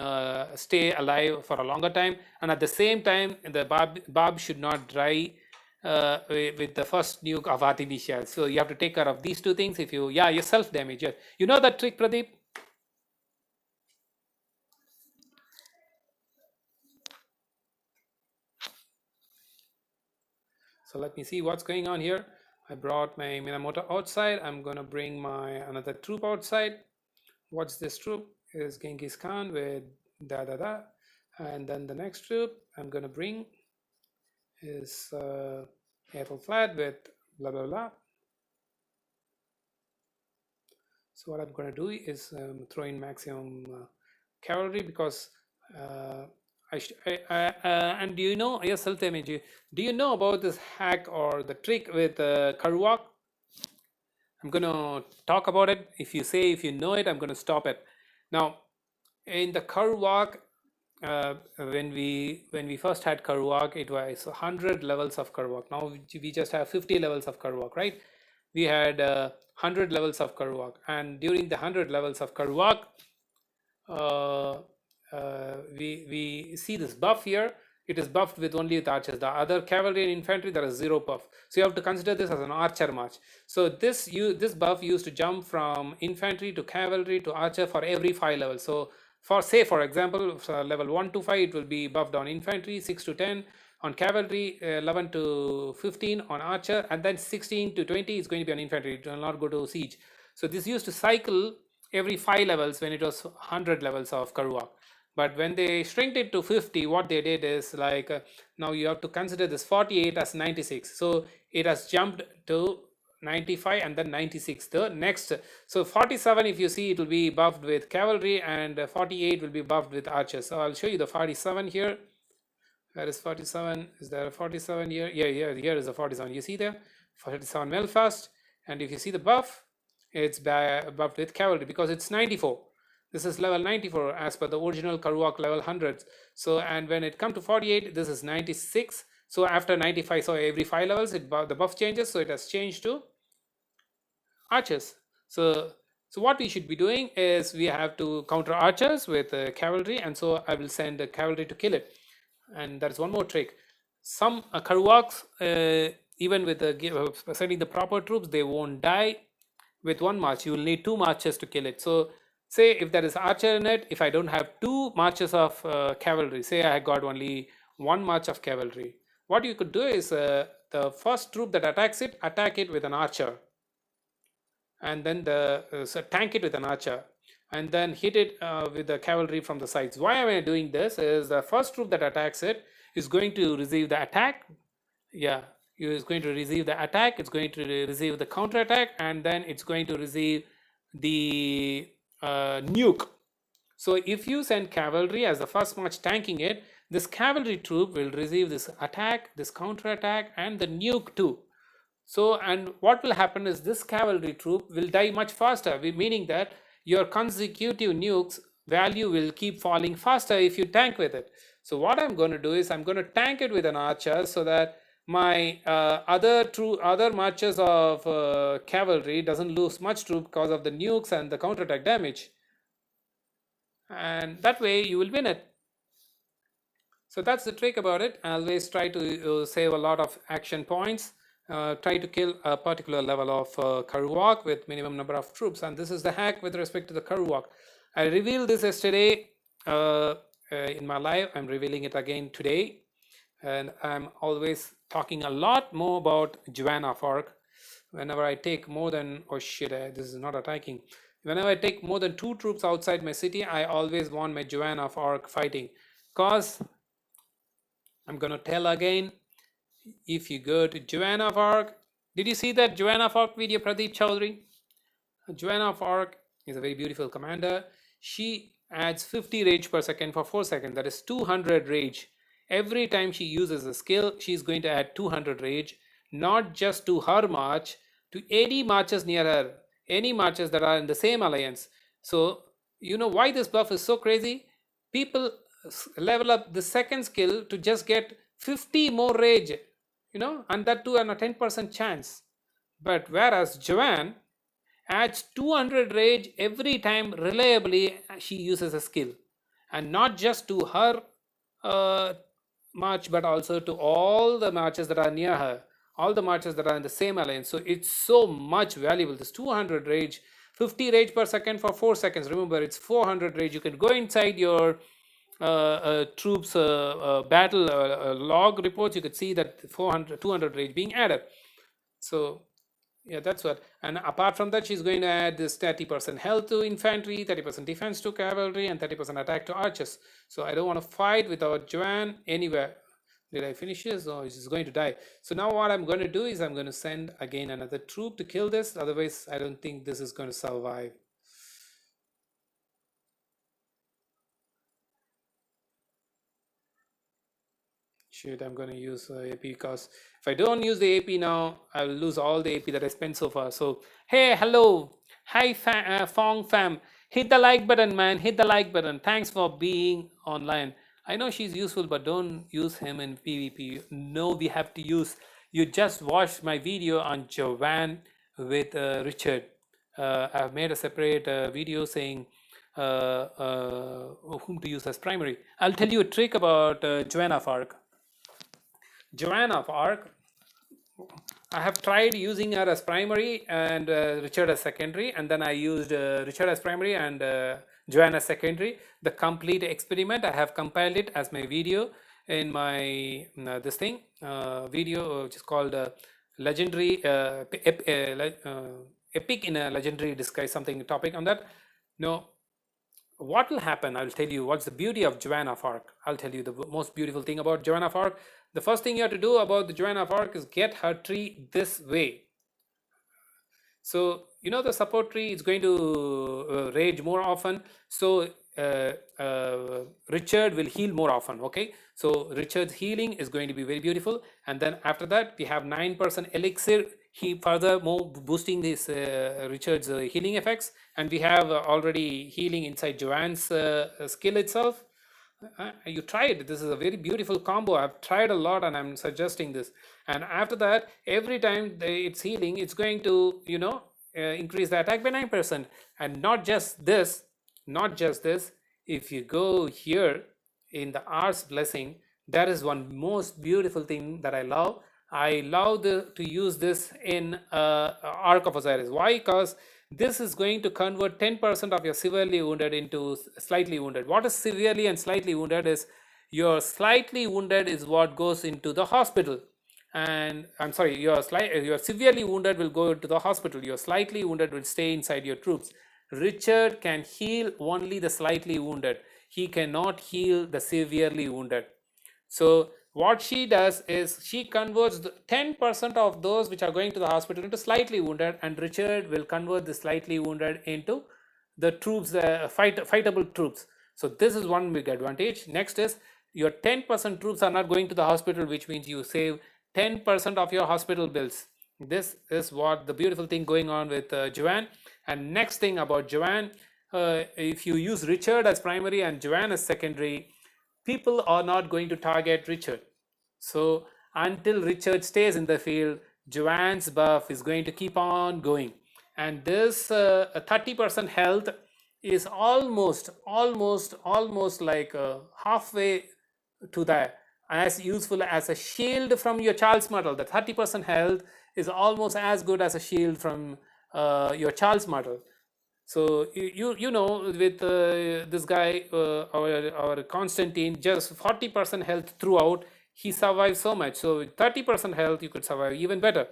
stay alive for a longer time, and at the same time the barb should not dry with the first nuke of Artemisia. So you have to take care of these two things. If you your self damage, you know that trick, Pradeep? So let me see what's going on here. I brought my Minamoto outside. I'm gonna bring my another troop outside. What's this troop? Is Genghis Khan with da. And then the next troop I'm gonna bring is Flat with blah blah blah. So what I'm gonna do is throw in maximum cavalry, because and do you know, yes, self damage, do you know about this hack or the trick with Karuak? I'm going to talk about it. If you know it, I'm going to stop it. Now, in the Karuak, when we first had Karuak, it was 100 levels of Karuak. Now we just have 50 levels of Karuak, right? We had 100 levels of Karuak, and during the 100 levels of Karuak, we see this buff here. It is buffed with only the archers. The other cavalry and infantry, there is 0 buff. So you have to consider this as an archer march. So this buff used to jump from infantry to cavalry to archer for every 5 levels. So for example, level 1 to 5, it will be buffed on infantry, 6 to 10 on cavalry, 11 to 15 on archer, and then 16 to 20 is going to be on infantry. It will not go to siege. So this used to cycle every 5 levels when it was 100 levels of Karuak. But when they shrinked it to 50, what they did is like, now you have to consider this 48 as 96. So it has jumped to 95 and then 96. The next, so 47, if you see, it will be buffed with cavalry, and 48 will be buffed with archers. So I'll show you the 47 here. Where is 47? Is there a 47 here? Yeah, here is a 47. You see there? 47 Belfast. And if you see the buff, it's buffed with cavalry because it's 94. This is level 94 as per the original Karuak level 100. So, and when it comes to 48, this is 96. So after 95, so every 5 levels, the buff changes. So it has changed to archers. So what we should be doing is we have to counter archers with cavalry, and so I will send the cavalry to kill it. And there's one more trick. Some Karuaks, even with sending the proper troops, they won't die with 1 march. You will need 2 marches to kill it. So say if there is archer in it, if I don't have 2 marches of cavalry, say I got only 1 march of cavalry, what you could do is the first troop that attacks it, attack it with an archer, and then so tank it with an archer, and then hit it with the cavalry from the sides. Why am I doing this? Is the first troop that attacks it is going to receive the attack. Yeah, is going to receive the attack. It's going to receive the counter attack, and then it's going to receive the nuke. So if you send cavalry as the first march tanking it, this cavalry troop will receive this attack, this counter attack, and the nuke too. So, and what will happen is this cavalry troop will die much faster, meaning that your consecutive nukes value will keep falling faster if you tank with it. So what I'm going to do is I'm going to tank it with an archer so that my other marches of cavalry doesn't lose much troop because of the nukes and the counterattack damage, and that way you will win it. So that's the trick about it. Always try to save a lot of action points. Try to kill a particular level of curve walk with minimum number of troops, and this is the hack with respect to the curve walk. I revealed this yesterday in my live. I'm revealing it again today, and I'm always talking a lot more about Joan of Arc. Whenever I take more than, oh shit, this is not attacking. Whenever I take more than 2 troops outside my city, I always want my Joan of Arc fighting, because I'm going to tell again, if you go to Joan of Arc, did you see that Joan of Arc video, Pradeep Chaudhary? Joan of Arc is a very beautiful commander. She adds 50 rage per second for 4 seconds. That is 200 rage. Every time she uses a skill, she's going to add 200 rage, not just to her march, to any marches near her, any marches that are in the same alliance. So, you know why this buff is so crazy? People level up the second skill to just get 50 more rage, you know, and that too on a 10% chance. But whereas Joanne adds 200 rage every time reliably she uses a skill, and not just to her march, but also to all the marches that are near her, all the marches that are in the same alliance. So it's so much valuable. This 200 rage, 50 rage per second for 4 seconds. Remember, it's 400 rage. You can go inside your troops battle log reports. You could see that 200 rage being added. So yeah, that's what. And apart from that, she's going to add this 30% health to infantry, 30% defense to cavalry, and 30% attack to archers. So I don't want to fight without Joanne anywhere. Did I finish this? Or she's going to die. So now what I'm going to do is I'm going to send again another troop to kill this. Otherwise, I don't think this is going to survive. Shoot, I'm going to use AP, because if I don't use the AP now, I'll lose all the AP that I spent so far. So, hey, hello. Hi, Fong fam. Hit the like button, man. Hit the like button. Thanks for being online. I know she's useful, but don't use him in PvP. No, we have to use. You just watched my video on Joanne with Richard. I've made a separate video saying whom to use as primary. I'll tell you a trick about Joanne of Arc. Joanne of Arc, I have tried using her as primary and Richard as secondary, and then I used Richard as primary and Joanne as secondary. The complete experiment, I have compiled it as my video in my this thing video, which is called legendary epic in a legendary disguise, something topic on that. No, what will happen? I'll tell you what's the beauty of Joanne of Arc. I'll tell you the most beautiful thing about Joanne of Arc. The first thing you have to do about the Joanne of Arc is get her tree this way. So you know the support tree is going to rage more often. So Richard will heal more often. Okay, so Richard's healing is going to be very beautiful. And then after that, we have 9% elixir. He furthermore boosting this Richard's healing effects, and we have already healing inside Joanne's skill itself. You try it. This is a very beautiful combo. I've tried a lot, and I'm suggesting this. And after that, every time it's healing, it's going to, you know, increase the attack by 9%. And not just this, if you go here in the Ars blessing, that is one most beautiful thing that I love. I love to use this in Arc of Osiris. Why? Because this is going to convert 10% of your severely wounded into slightly wounded. What is severely and slightly wounded is your slightly wounded is what goes into the hospital. and I'm sorry, you're severely wounded will go to the hospital. You're slightly wounded will stay inside your troops. Richard can heal only the slightly wounded. He cannot heal the severely wounded. So what she does is she converts 10% of those which are going to the hospital into slightly wounded, and Richard will convert the slightly wounded into the troops, fightable troops. So this is one big advantage. Next is your 10% troops are not going to the hospital, which means you save 10% of your hospital bills. This is what the beautiful thing going on with Joanne. And next thing about Joanne, if you use Richard as primary and Joanne as secondary, people are not going to target Richard. So until Richard stays in the field, Joanne's buff is going to keep on going. And this 30% health is almost like halfway to that, as useful as a shield from your Charles model. The 30% health is almost as good as a shield from your Charles model. So you know, with this guy, our Constantine, just 40% health throughout, he survived so much. So with 30% health, you could survive even better.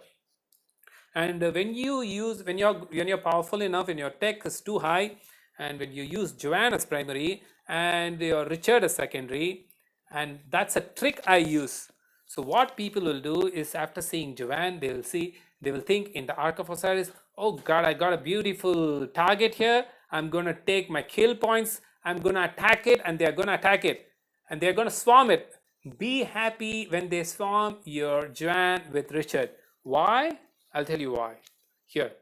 And when you're powerful enough, when your tech is too high, and when you use Joanne as primary and your Richard as secondary, and that's a trick I use. So what people will do is, after seeing Joanne, they will think in the Ark of Osiris, oh God, I got a beautiful target here. I'm gonna take my kill points. I'm gonna attack it, and they're gonna attack it, and they're gonna swarm it. Be happy when they swarm your Joanne with Richard. Why? I'll tell you why. Here,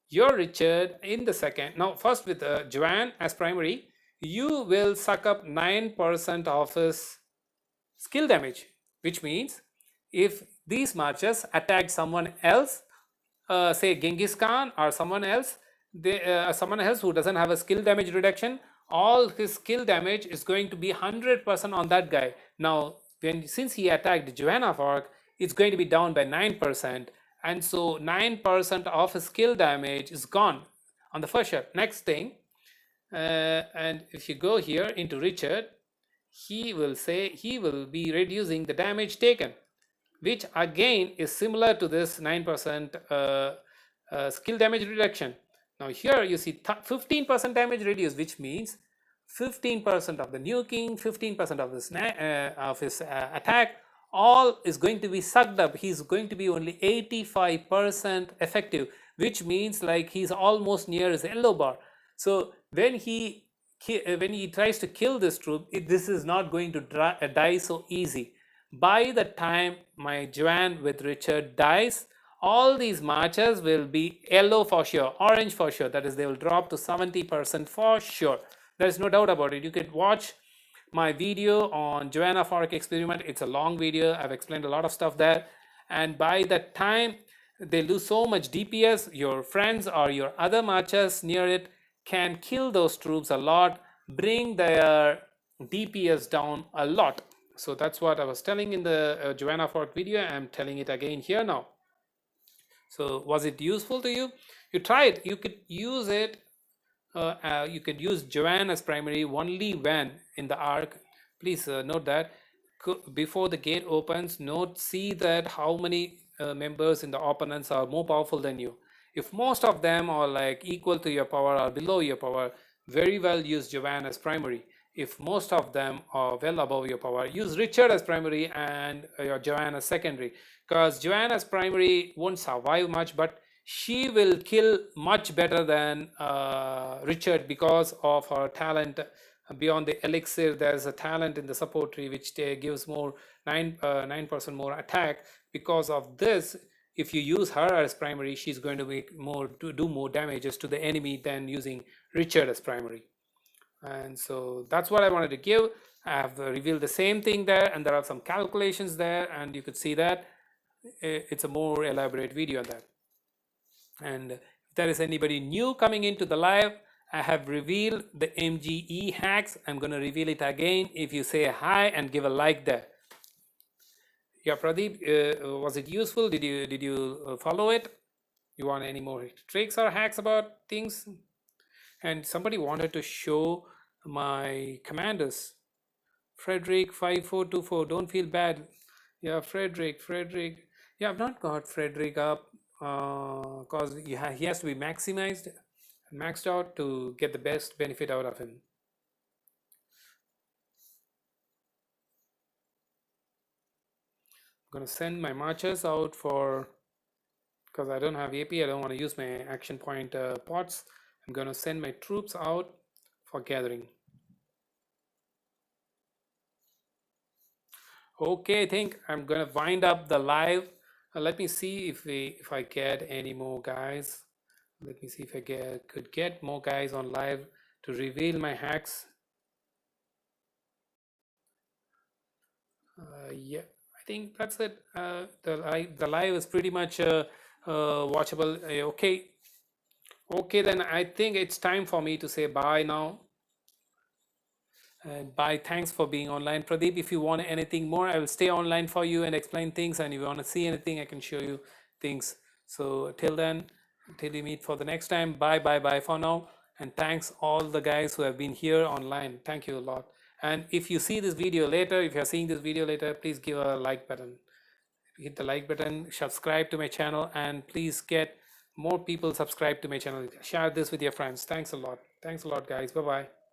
your Richard in the second. Now, first with Joanne as primary, you will suck up 9% of his skill damage, which means if these marches attack someone else, say Genghis Khan or someone else who doesn't have a skill damage reduction, all his skill damage is going to be 100% on that guy. Now, since he attacked Joan of Arc, it's going to be down by 9%, and so 9% of his skill damage is gone on the first shot. Next thing, and if you go here into Richard, he will be reducing the damage taken, which again is similar to this 9% skill damage reduction. Now here you see 15% damage reduced, which means 15% of the nuking, 15% of his attack, all is going to be sucked up. He's going to be only 85% effective, which means like he's almost near his yellow bar. So when he tries to kill this troop, this is not going to die so easy. By the time my Joanne with Richard dies, all these marches will be yellow for sure, orange for sure. That is, they will drop to 70% for sure. There is no doubt about it. You can watch my video on Joanne of Arc experiment. It's a long video. I've explained a lot of stuff there. And by the time they lose so much DPS, your friends or your other marchers near it can kill those troops a lot, bring their DPS down a lot. So that's what I was telling in the Joanne of Arc video. I'm telling it again here now. So was it useful to you? You try it. You could use it. You could use Joanne as primary only when in the arc. Please note that before the gate opens, see that how many members in the opponents are more powerful than you. If most of them are like equal to your power or below your power, very well use Joanne as primary. If most of them are well above your power, use Richard as primary and your Joanne as secondary, because Joanne as primary won't survive much, but she will kill much better than Richard because of her talent. Beyond the elixir, there's a talent in the support tree which gives more 9% more attack. Because of this, if you use her as primary, she's going to do more damages to the enemy than using Richard as primary. And so that's what I wanted to give. I have revealed the same thing there, and there are some calculations there, and you could see that it's a more elaborate video on that. And if there is anybody new coming into the live, I have revealed the MGE hacks. I'm going to reveal it again. If you say hi and give a like there. Yeah, Pradeep, was it useful? Did you follow it? You want any more tricks or hacks about things? And somebody wanted to show my commanders. Frederick 5424, don't feel bad. Yeah, Frederick. Yeah, I've not got Frederick up because he has to be maxed out to get the best benefit out of him. I'm gonna send my marchers out for because I don't have AP. I don't want to use my action point pots. I'm gonna send my troops out for gathering. Okay, I think I'm gonna wind up the live. Let me see if I get any more guys. Let me see if I could get more guys on live to reveal my hacks. Yeah, I think that's it. The live is pretty much watchable. Okay, okay, then I think it's time for me to say bye now. And bye. Thanks for being online, Pradeep. If you want anything more, I will stay online for you and explain things. And if you want to see anything, I can show you things. So till then, till we meet for the next time. Bye, bye, bye for now. And thanks all the guys who have been here online. Thank you a lot. And if you see this video later, if you're seeing this video later, please give a like button. Hit the like button, subscribe to my channel, and please get more people subscribed to my channel. Share this with your friends. Thanks a lot. Thanks a lot, guys. Bye bye.